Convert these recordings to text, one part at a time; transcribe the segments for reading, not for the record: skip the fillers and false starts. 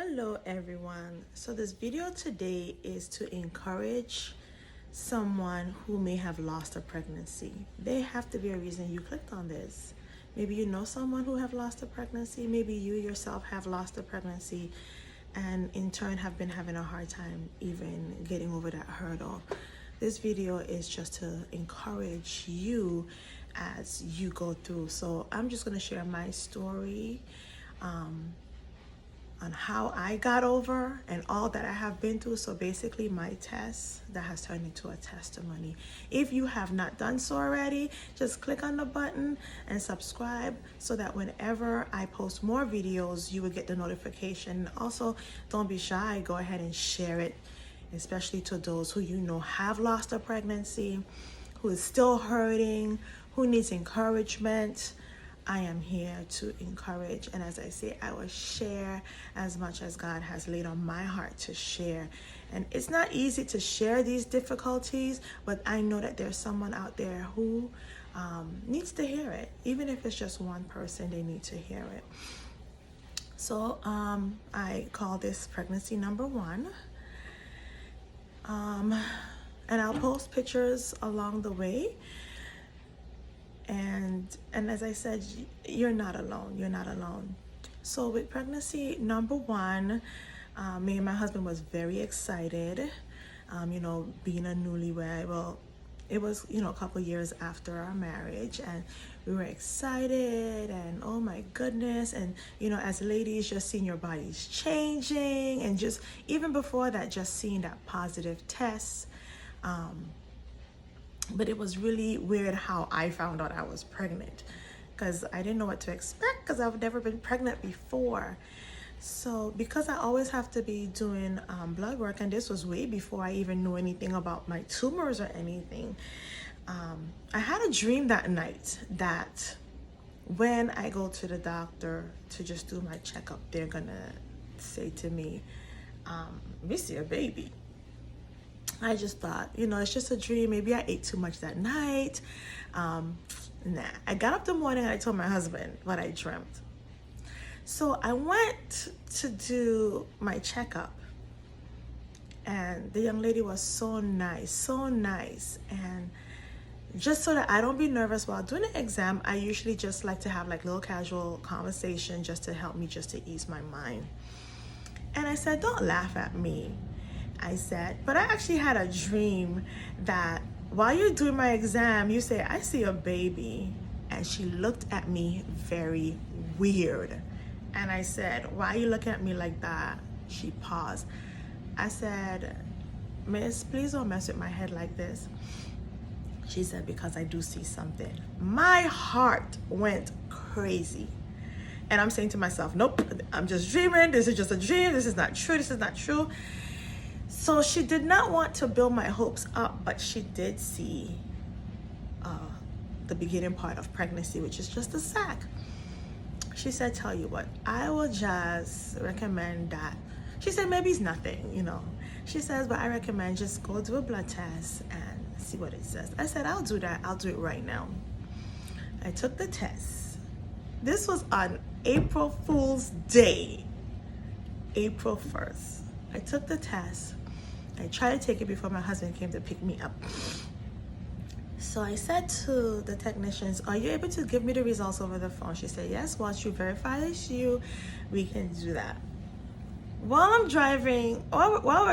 Hello everyone. So this video today is to encourage someone who may have lost a pregnancy. There have to be a reason you clicked on this. Maybe you know someone who have lost a pregnancy. Maybe you yourself have lost a pregnancy and in turn have been having a hard time even getting over that hurdle. This video is just to encourage you as you go through. So I'm just going to share my story on how I got over and all that I have been through. So basically my test that has turned into a testimony. If you have not done so already, just click on the button and subscribe so that whenever I post more videos, you will get the notification. Also, don't be shy. Go ahead and share it, especially to those who you know have lost a pregnancy, who is still hurting, who needs encouragement. I am here to encourage, and as I say, I will share as much as God has laid on my heart to share. And it's not easy to share these difficulties, but I know that there's someone out there who needs to hear it. Even if it's just one person, they need to hear it. So I call this pregnancy number 1. And I'll post pictures along the way. And as I said, you're not alone. You're not alone. So with pregnancy number 1, me and my husband was very excited. Being a newlywed, well, it was, a couple years after our marriage, and we were excited, and oh my goodness, and as ladies, just seeing your bodies changing, and just even before that, just seeing that positive test. But it was really weird how I found out I was pregnant, because I didn't know what to expect, because I've never been pregnant before. So because I always have to be doing blood work, and this was way before I even knew anything about my tumors or anything, I had a dream that night that when I go to the doctor to just do my checkup, they're gonna say to me, we see a baby. I just thought, it's just a dream. Maybe I ate too much that night. Nah. I got up the morning and I told my husband what I dreamt. So I went to do my checkup. And the young lady was so nice, so nice. And just so that I don't be nervous while doing the exam, I usually just like to have like little casual conversation just to help me, just to ease my mind. And I said, don't laugh at me. I said, but I actually had a dream that while you're doing my exam, you say, I see a baby. And she looked at me very weird. And I said, why are you looking at me like that? She paused. I said, Miss, please don't mess with my head like this. She said, because I do see something. My heart went crazy. And I'm saying to myself, nope, I'm just dreaming. This is just a dream. This is not true. This is not true. So she did not want to build my hopes up, but she did see the beginning part of pregnancy, which is just a sac. She said, tell you what, I will just recommend that. She said, maybe it's nothing, She says, but I recommend just go do a blood test and see what it says. I said, I'll do that. I'll do it right now. I took the test. This was on April Fool's Day, April 1st. I took the test. I tried to take it before my husband came to pick me up. So I said to the technicians, are you able to give me the results over the phone? She said, yes, once you verify it's you, we can do that. While we're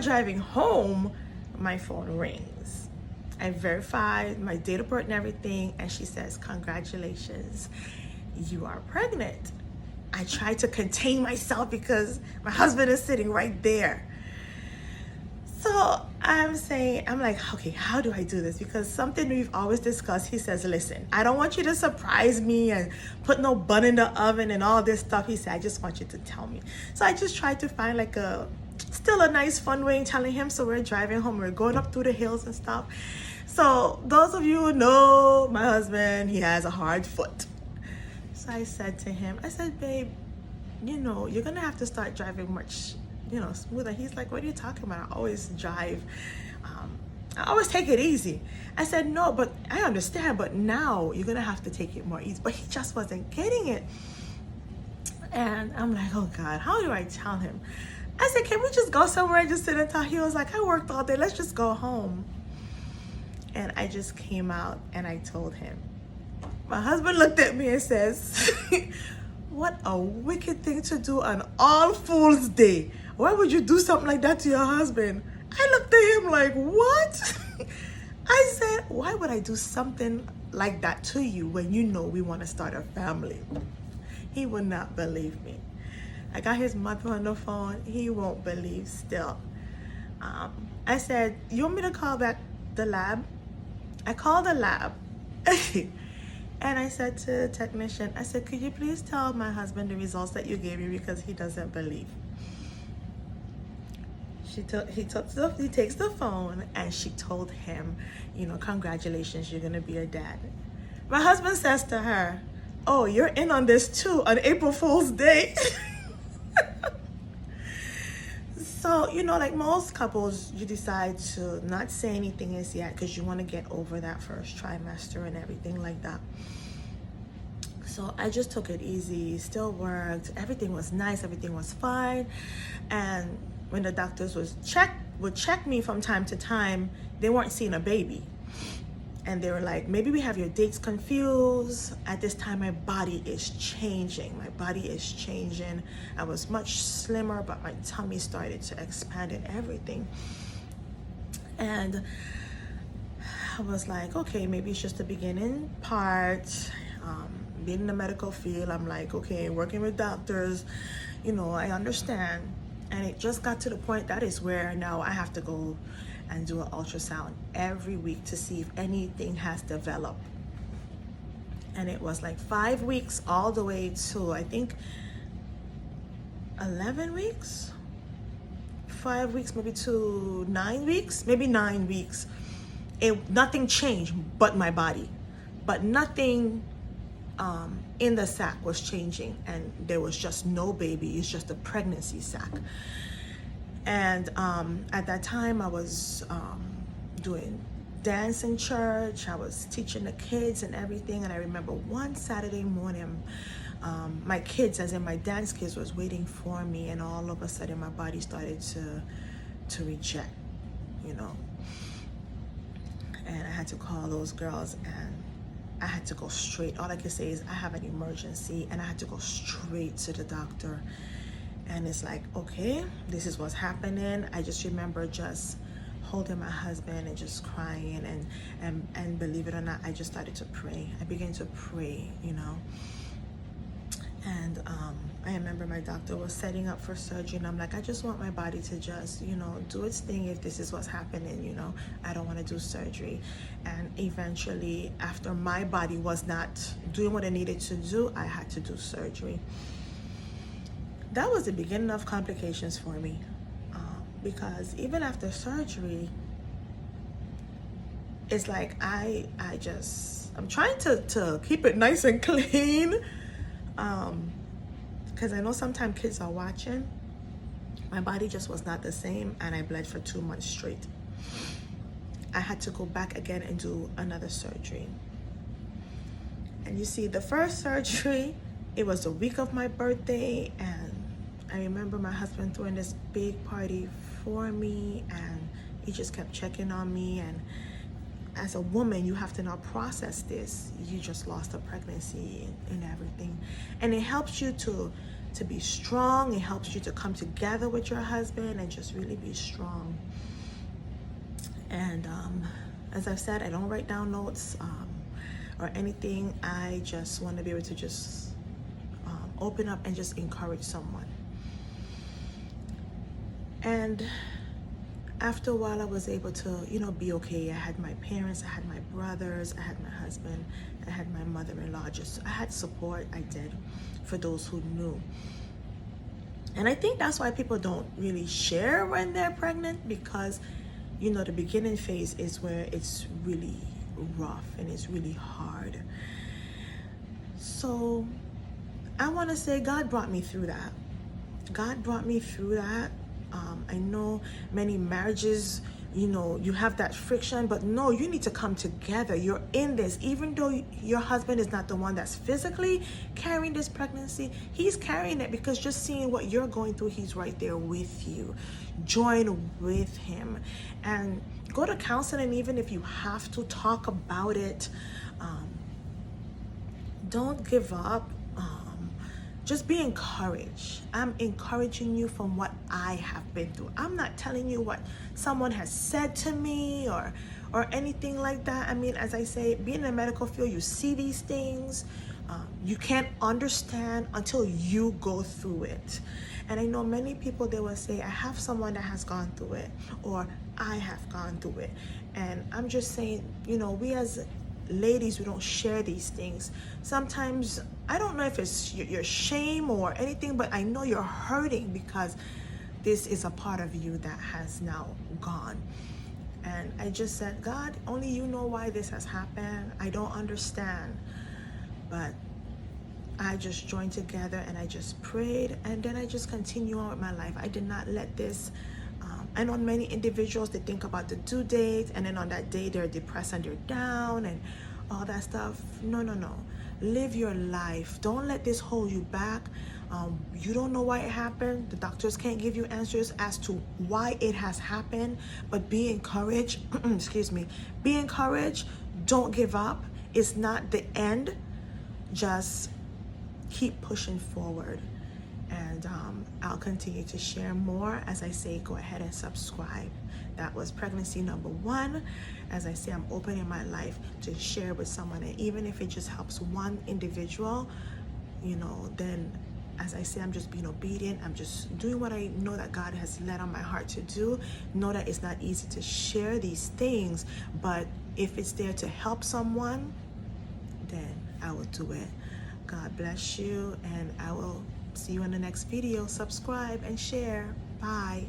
driving home, my phone rings. I verified my date of birth and everything, and she says, congratulations, you are pregnant. I tried to contain myself because my husband is sitting right there. So I'm like, okay, how do I do this? Because something we've always discussed, he says, listen, I don't want you to surprise me and put no bun in the oven and all this stuff. He said, I just want you to tell me. So I just tried to find still a nice fun way in telling him. So we're driving home, we're going up through the hills and stuff. So those of you who know my husband, he has a hard foot. So I said to him, babe, you're gonna have to start driving much smoother. He's like, what are you talking about? I always drive. I always take it easy. I said, no, but I understand, but now you're gonna have to take it more easy. But he just wasn't getting it. And I'm like, oh God, how do I tell him? I said, can we just go somewhere and just sit and talk? He was like, I worked all day, let's just go home. And I just came out and I told him. My husband looked at me and says, what a wicked thing to do on All Fool's Day. Why would you do something like that to your husband? I looked at him like, what? I said, why would I do something like that to you when you know we want to start a family? He would not believe me. I got his mother on the phone. He won't believe still. I said, you want me to call back the lab? I called the lab. And I said to the technician, I said, could you please tell my husband the results that you gave me because he doesn't believe. He takes the phone and she told him, you know, congratulations, you're gonna be a dad. My husband says to her, oh, you're in on this too on April Fool's Day. So, you know, like most couples, you decide to not say anything as yet because you want to get over that first trimester and everything like that. So I just took it easy, still worked, everything was nice, everything was fine. And when the doctors would check me from time to time, they weren't seeing a baby. And they were like, maybe we have your dates confused. At this time, my body is changing. My body is changing. I was much slimmer, but my tummy started to expand and everything. And I was like, okay, maybe it's just the beginning part. Being in the medical field, I'm like, okay, working with doctors, you know, I understand. And it just got to the point that is where now I have to go and do an ultrasound every week to see if anything has developed. And it was like 5 weeks all the way to, I think, 11 weeks? 5 weeks, maybe to 9 weeks? Maybe 9 weeks. Nothing changed but my body. But nothing in the sac was changing. And there was just no baby. It's just a pregnancy sac. And at that time, I was doing dance in church. I was teaching the kids and everything. And I remember one Saturday morning, my kids, as in my dance kids, was waiting for me. And all of a sudden, my body started to reject, you know. And I had to call those girls and I had to go straight. All I could say is I have an emergency and I had to go straight to the doctor. And it's like, okay, this is what's happening. I just remember just holding my husband and just crying and believe it or not, I just started to pray. I began to pray, you know. And I remember my doctor was setting up for surgery and I'm like, I just want my body to just, you know, do its thing if this is what's happening, you know. I don't want to do surgery. And eventually, after my body was not doing what it needed to do, I had to do surgery. That was the beginning of complications for me, because even after surgery, it's like I'm trying to keep it nice and clean, because I know sometimes kids are watching. My body just was not the same, and I bled for 2 months straight. I had to go back again and do another surgery. And you see, the first surgery, it was the week of my birthday, and I remember my husband throwing this big party for me, and he just kept checking on me. And as a woman, you have to now process this. You just lost a pregnancy and everything. And it helps you to be strong. It helps you to come together with your husband and just really be strong. And as I've said, I don't write down notes or anything. I just want to be able to just open up and just encourage someone. And after a while, I was able to, you know, be okay. I had my parents, I had my brothers, I had my husband, I had my mother-in-law. Just, I had support, I did, for those who knew. And I think that's why people don't really share when they're pregnant, because, you know, the beginning phase is where it's really rough and it's really hard. So I want to say God brought me through that. God brought me through that. I know many marriages you have that friction, but no, you need to come together. You're in this, even though your husband is not the one that's physically carrying this pregnancy, he's carrying it, because just seeing what you're going through, he's right there with you. Join with him and go to counseling, even if you have to talk about it. Don't give up. Just be encouraged. I'm encouraging you from what I have been through. I'm not telling you what someone has said to me or anything like that. I mean, as I say, being in the medical field, you see these things. You can't understand until you go through it. And I know many people, they will say, I have someone that has gone through it, or I have gone through it. And I'm just saying, we as ladies, we don't share these things. Sometimes, I don't know if it's your shame or anything, but I know you're hurting because this is a part of you that has now gone. And I just said, God, only you know why this has happened. I don't understand. But I just joined together and I just prayed, and then I just continue on with my life. I did not let this I know many individuals, they think about the due date, and then on that day they're depressed and they're down and all that stuff. No. Live your life. Don't let this hold you back. You don't know why it happened. The doctors can't give you answers as to why it has happened, but be encouraged. Excuse me. Be encouraged. Don't give up. It's not the end. Just keep pushing forward. And I'll continue to share more. As I say, go ahead and subscribe. That was pregnancy number 1. As I say, I'm opening my life to share with someone, and even if it just helps one individual, then, as I say, I'm just being obedient. I'm just doing what I know that God has led on my heart to do. Know that it's not easy to share these things, but if it's there to help someone, then I will do it. God bless you, and I will see you in the next video. Subscribe and share. Bye.